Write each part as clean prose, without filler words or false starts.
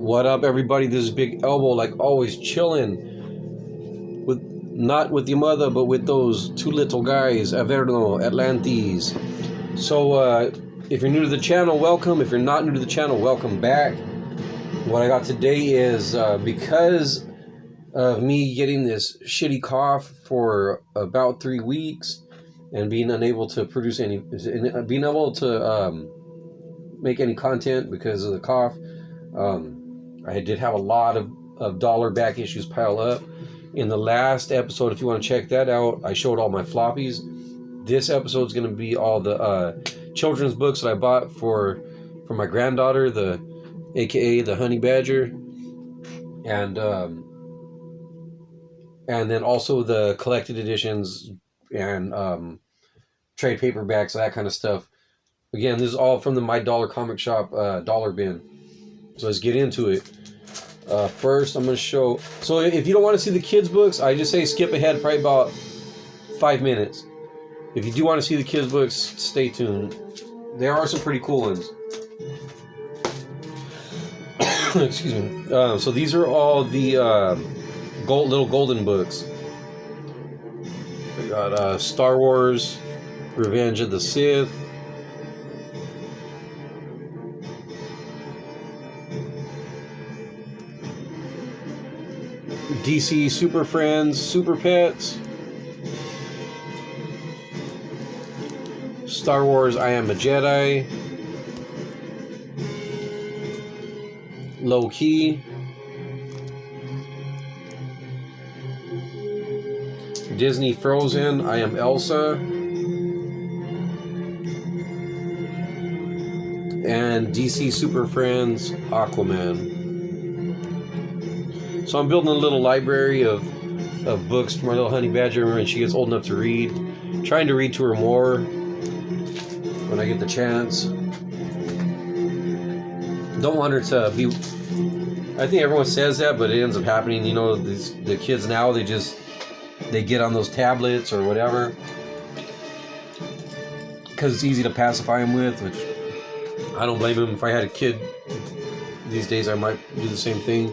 What up, everybody? This is Big Elbow, like always, chilling with not with your mother, but with those two little guys, Averno, Atlantes. So, if you're new to the channel, welcome. If you're not new to the channel, welcome back. What I got today is because of me getting this shitty cough for about 3 weeks and being unable to produce any, being able to make any content because of the cough. I did have a lot of dollar back issues pile up. In the last episode, if you want to check that out, I showed all my floppies. This episode is going to be all the children's books that I bought for my granddaughter, aka the Honey Badger, and then also the collected editions and trade paperbacks, that kind of stuff. Again, this is all from the My Dollar Comic Shop dollar bin. So let's get into it. First, I'm going to show... So if you don't want to see the kids' books, I just say skip ahead probably about 5 minutes. If you do want to see the kids' books, stay tuned. There are some pretty cool ones. Excuse me. So these are all the little golden books. We got Star Wars, Revenge of the Sith, DC Super Friends, Super Pets, Star Wars I Am a Jedi, Low Key, Disney Frozen I Am Elsa, and DC Super Friends Aquaman. So I'm building a little library of books for my little Honey Badger when she gets old enough to read. Trying to read to her more when I get the chance. Don't want her to be... I think everyone says that, but it ends up happening. You know, the kids now, they get on those tablets or whatever. Because it's easy to pacify them with, which I don't blame them. If I had a kid these days, I might do the same thing.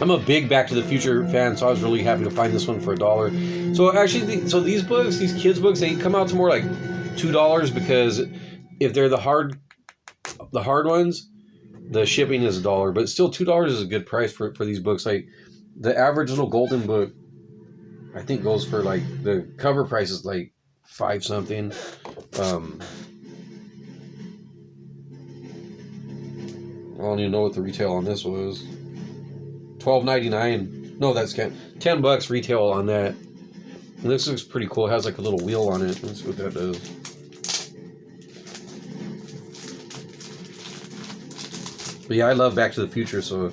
I'm a big Back to the Future fan, so I was really happy to find this one for $1. So actually, these books, these kids' books, they come out to more like $2 because if they're the hard ones, the shipping is $1. But still, $2 is a good price for these books. Like the average little golden book, I think goes for like the cover price is like $5 something. I don't even know what the retail on this was. $12.99. No, that's $10 retail on that. And this looks pretty cool. It has like a little wheel on it. Let's see what that does. But yeah, I love Back to the Future, so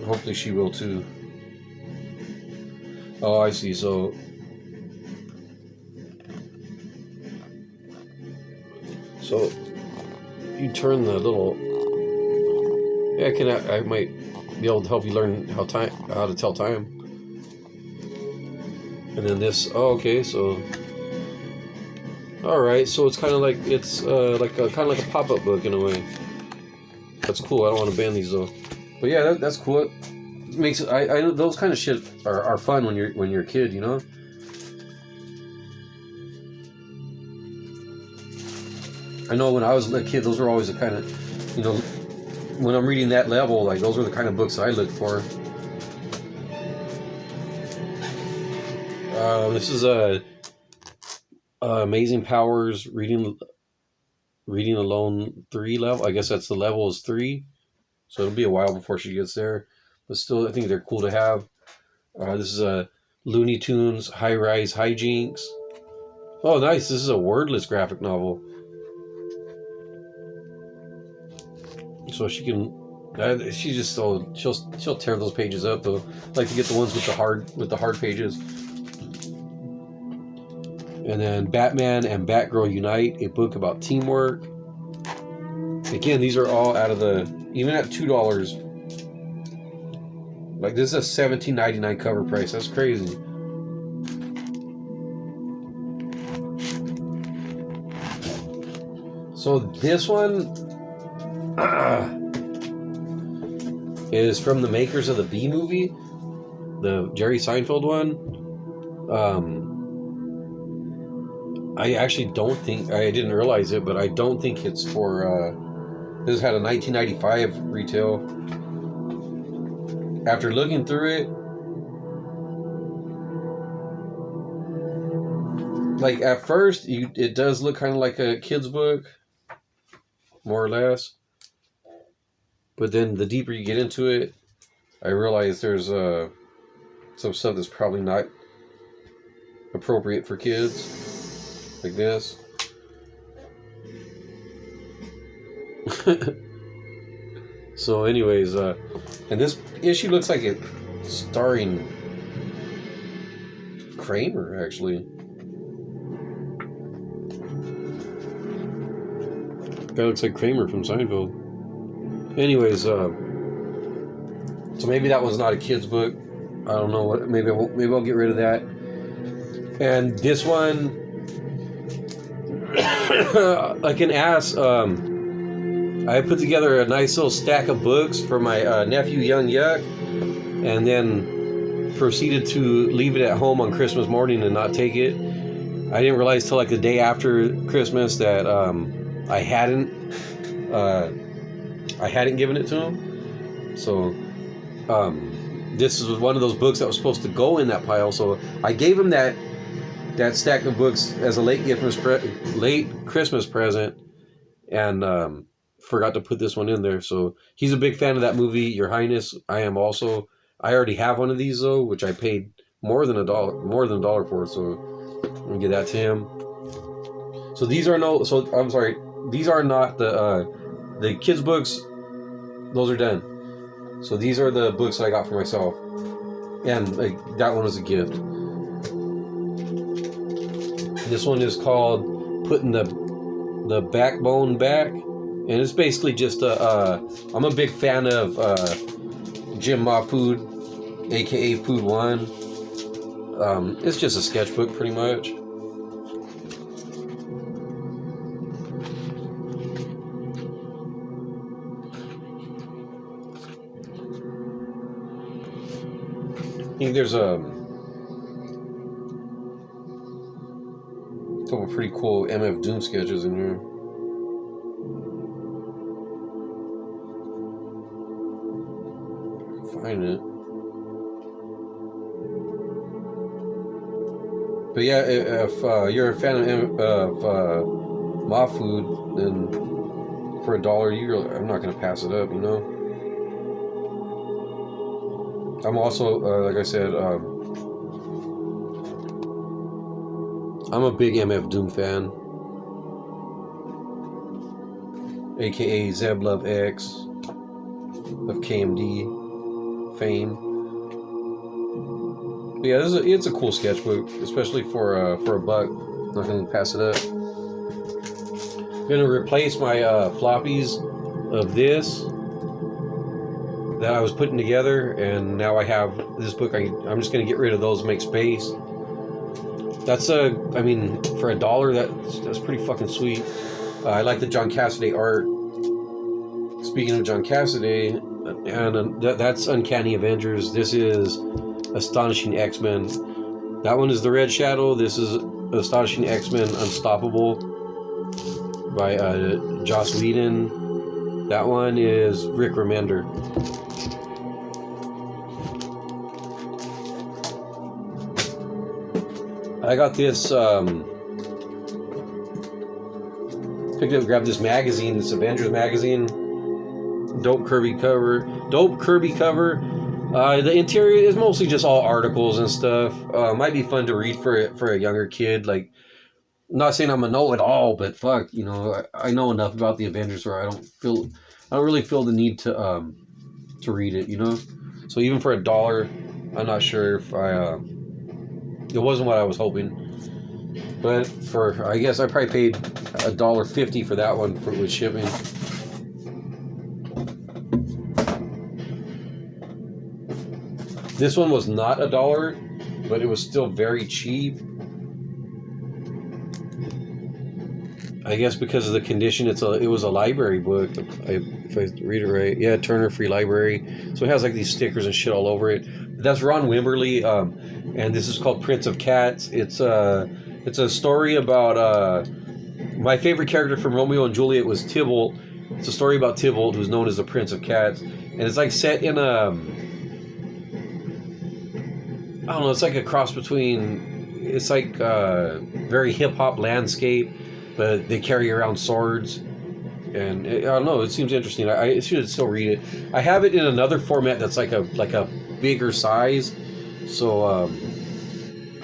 hopefully she will too. Oh, I see. So you turn the little... Yeah, I might be able to help you learn how to tell time. And then this, oh, okay, so, all right, so it's kind of like kind of like a pop-up book in a way. That's cool. I don't want to ban these though, but yeah, that's cool. It makes it, I know those kind of shit are fun when you're a kid, you know. I know when I was a kid, those were always the kind of, you know. When I'm reading that level, like those are the kind of books I look for. This is Amazing Powers reading alone 3 level. I guess that's the level is 3, so it'll be a while before she gets there. But still, I think they're cool to have. This is a Looney Tunes High Rise Hijinks. Oh, nice! This is a wordless graphic novel. So she can, she's just so she'll tear those pages up though. I like to get the ones with the hard pages. And then Batman and Batgirl Unite, a book about teamwork. Again, these are all out of even at $2. Like this is a $17.99 cover price. That's crazy. So this one, is from the makers of the B movie, the Jerry Seinfeld one. I actually don't think, I didn't realize it, but I don't think it's for, this had a 1995 retail. After looking through it, like at first, it does look kind of like a kid's book, more or less. But then the deeper you get into it, I realize there's some stuff that's probably not appropriate for kids, like this. So anyways, and this issue looks like it's starring Kramer, actually. Guy looks like Kramer from Seinfeld. Anyways, so maybe that was not a kid's book. I don't know what. Maybe I'll get rid of that. And this one, like an ass. I put together a nice little stack of books for my nephew, Young Yuck, and then proceeded to leave it at home on Christmas morning and not take it. I didn't realize till like the day after Christmas that I hadn't given it to him. So this is one of those books that was supposed to go in that pile. So I gave him that stack of books as a late Christmas present, and forgot to put this one in there. So he's a big fan of that movie, Your Highness. I am also. I already have one of these though, which I paid more than $1 for. So I'm gonna give that to him. So these are I'm sorry. These are not the kids' books. Those are done. So these are the books I got for myself, and that one was a gift. This one is called "Putting the Backbone Back," and it's basically just I'm a big fan of Jim Mahfood, aka Food One. It's just a sketchbook, pretty much. I think there's a couple pretty cool MF Doom sketches in here. Find it. But yeah, if you're a fan of Mahfood, then for $1, I'm not gonna pass it up, you know. I'm also, like I said, I'm a big MF Doom fan, aka Zeb Love X of KMD fame. But yeah, it's a cool sketchbook, especially for a buck. Not gonna pass it up. I'm gonna replace my floppies of this that I was putting together, and now I have this book. I'm just gonna get rid of those, make space. That's I mean, for $1, that's pretty fucking sweet. I like the John Cassaday art. Speaking of John Cassaday, and that's Uncanny Avengers. This is Astonishing X-Men. That one is the Red Shadow. This is Astonishing X-Men Unstoppable by Joss Whedon. That one is Rick Remender. I got this, grabbed this magazine, this Avengers magazine. Dope Kirby cover. The interior is mostly just all articles and stuff. Might be fun to read for a younger kid. Like, I'm not saying I'm a know-it-all, but fuck, you know, I know enough about the Avengers where I don't really feel the need to read it, you know. So even for $1, I'm not sure if it wasn't what I was hoping. But I guess I probably paid $1.50 for that one with shipping. This one was not $1, but it was still very cheap. I guess because of the condition, it was a library book. If I read it right, yeah, Turner Free Library. So it has like these stickers and shit all over it. That's Ron Wimberly, and this is called Prince of Cats. It's a story about my favorite character from Romeo and Juliet was Tybalt. It's a story about Tybalt, who's known as the Prince of Cats, and it's like set in a I don't know. It's like a cross between. It's like very hip hop landscape, but they carry around swords, and I don't know. It seems interesting. I should still read it. I have it in another format that's like a bigger size, so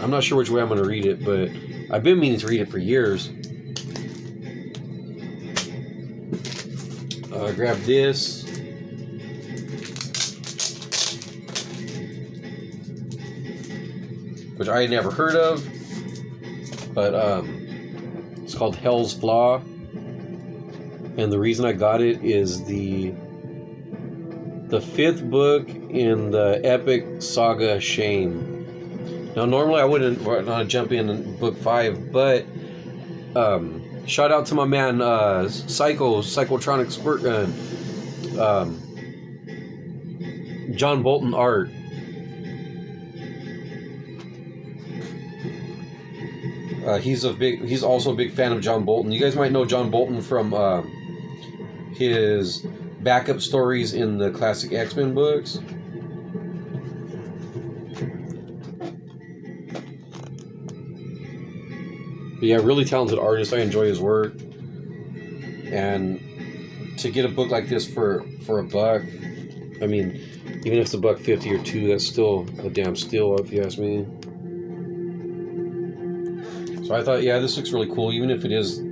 I'm not sure which way I'm going to read it, but I've been meaning to read it for years. Grab this. Which I had never heard of, but it's called Hell's Flaw, and the reason I got it is the fifth book in the epic saga Shame. Now, normally I wouldn't jump in book 5, but shout out to my man Psychotronic Squirt Gun, John Bolton art. He's also a big fan of John Bolton. You guys might know John Bolton from his backup stories in the classic X-Men books. But yeah, really talented artist. I enjoy his work. And to get a book like this for $1, I mean, even if it's $1.50 or $2, that's still a damn steal, if you ask me. So I thought, yeah, this looks really cool, even if it is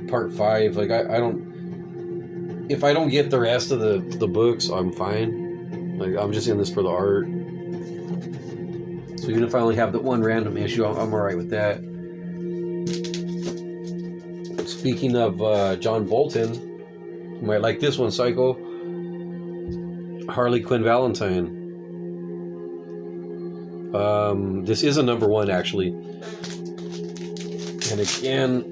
part 5. Like, I don't... If I don't get the rest of the books, I'm fine. Like, I'm just in this for the art. So even if I only have the one random issue, I'm alright with that. Speaking of John Bolton, you might like this one, Psycho. Harley Quinn Valentine. This is a #1, actually. And again,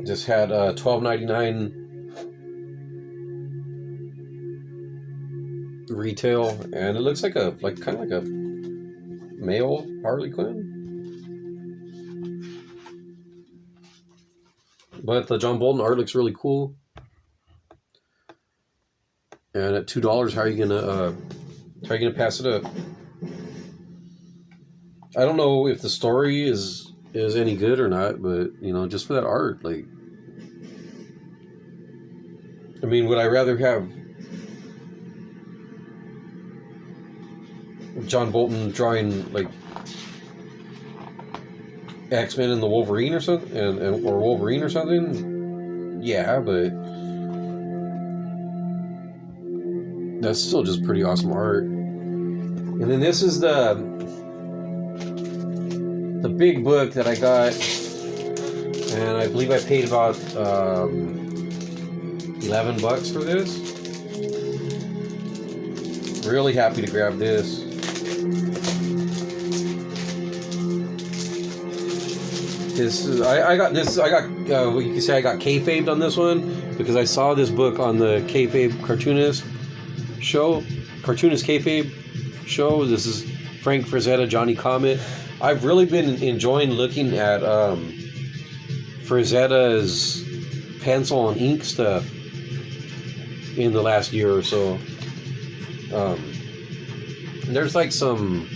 just had $12.99 retail, and it looks like kind of like a male Harley Quinn. But the John Bolton art looks really cool. And at $2, how are you gonna pass it up? I don't know if the story is any good or not, but just for that art, like, I mean, would I rather have John Bolton drawing like X-Men and the Wolverine or something, or Wolverine or something? Yeah, but that's still just pretty awesome art. And then this is the big book that I got, and I believe I paid about $11 for this. Really happy to grab this. I got what you can say, I got kayfabed on this one because I saw this book on the Kayfabe Cartoonist Kayfabe show. This is Frank Frazetta, Johnny Comet. I've really been enjoying looking at Frazetta's pencil and ink stuff in the last year or so. There's like some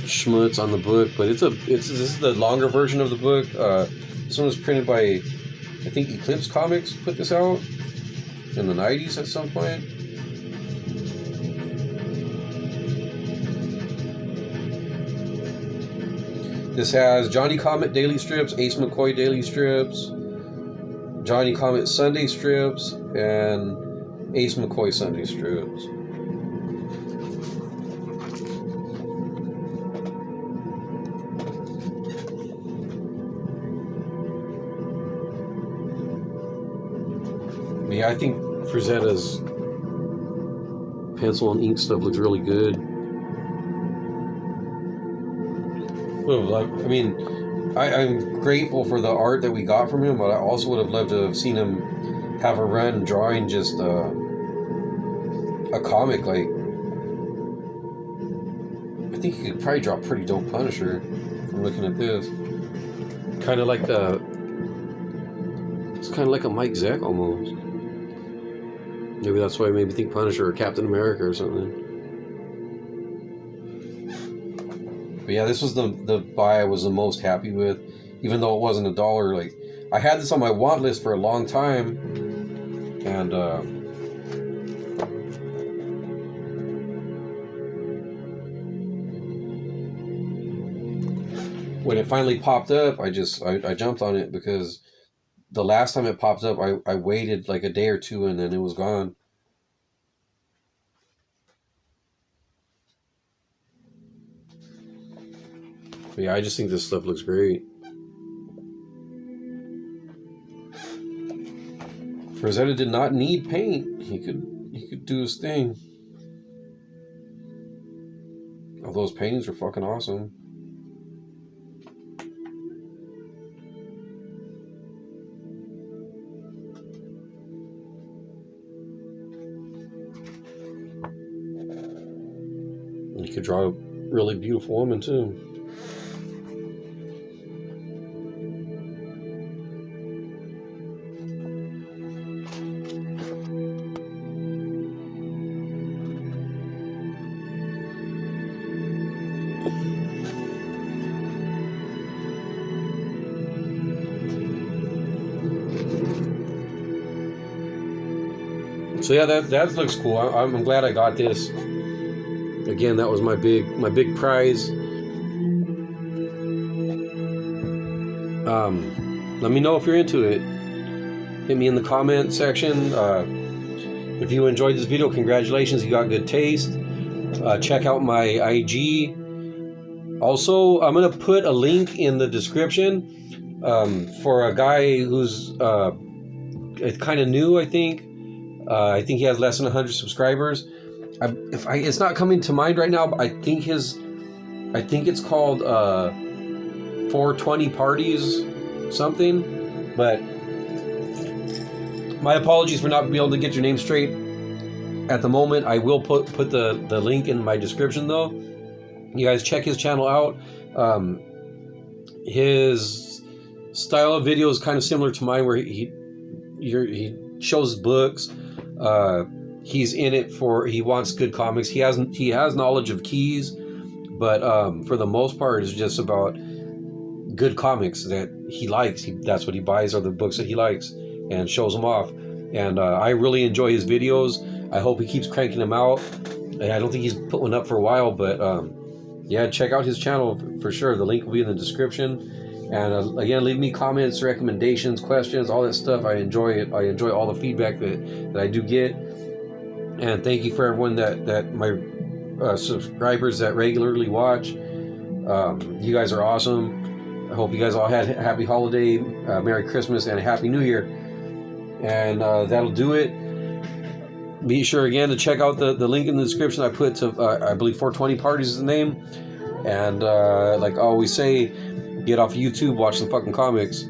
schmutz on the book, but this is the longer version of the book. This one was printed by, I think, Eclipse Comics put this out in the 90s at some point. This has Johnny Comet daily strips, Ace McCoy daily strips, Johnny Comet Sunday strips, and Ace McCoy Sunday strips. Yeah, I think Frazetta's pencil and ink stuff looks really good. I mean, I'm grateful for the art that we got from him, but I also would have loved to have seen him have a run drawing just a comic. Like, I think he could probably draw a pretty dope Punisher from looking at this. Kind of like it's kind of like a Mike Zeck almost. Maybe that's why it made me think Punisher or Captain America or something. But yeah, this was the buy I was the most happy with, even though it wasn't $1. Like, I had this on my want list for a long time, and when it finally popped up, I jumped on it, because the last time it popped up, I waited like a day or two, and then it was gone. But yeah, I just think this stuff looks great. Frazetta did not need paint. He could do his thing. Oh, those paintings are fucking awesome. You could draw a really beautiful woman too. So yeah, that looks cool. I'm glad I got this. Again, that was my big prize. Let me know if you're into it. Hit me in the comment section. If you enjoyed this video, congratulations, you got good taste. Check out my IG. Also, I'm gonna put a link in the description for a guy who's kind of new. I think he has less than 100 subscribers. It's not coming to mind right now, but I think it's called 420 Parties something. But my apologies for not being able to get your name straight at the moment. I will put the link in my description though. You guys check his channel out. His style of video is kind of similar to mine, where he shows books. He's in it he wants good comics. He has knowledge of keys, but for the most part, it's just about good comics that he likes. That's what he buys, are the books that he likes, and shows them off. And I really enjoy his videos. I hope he keeps cranking them out. I don't think he's put one up for a while, but yeah, check out his channel for sure. The link will be in the description. And again, leave me comments, recommendations, questions, all that stuff. I enjoy it. I enjoy all the feedback that I do get. And thank you for everyone that my subscribers that regularly watch. You guys are awesome. I hope you guys all had a happy holiday, Merry Christmas, and a Happy New Year. And that'll do it. Be sure again to check out the link in the description. I put to I believe 420 Parties is the name. And like I always say, get off YouTube, watch some fucking comics.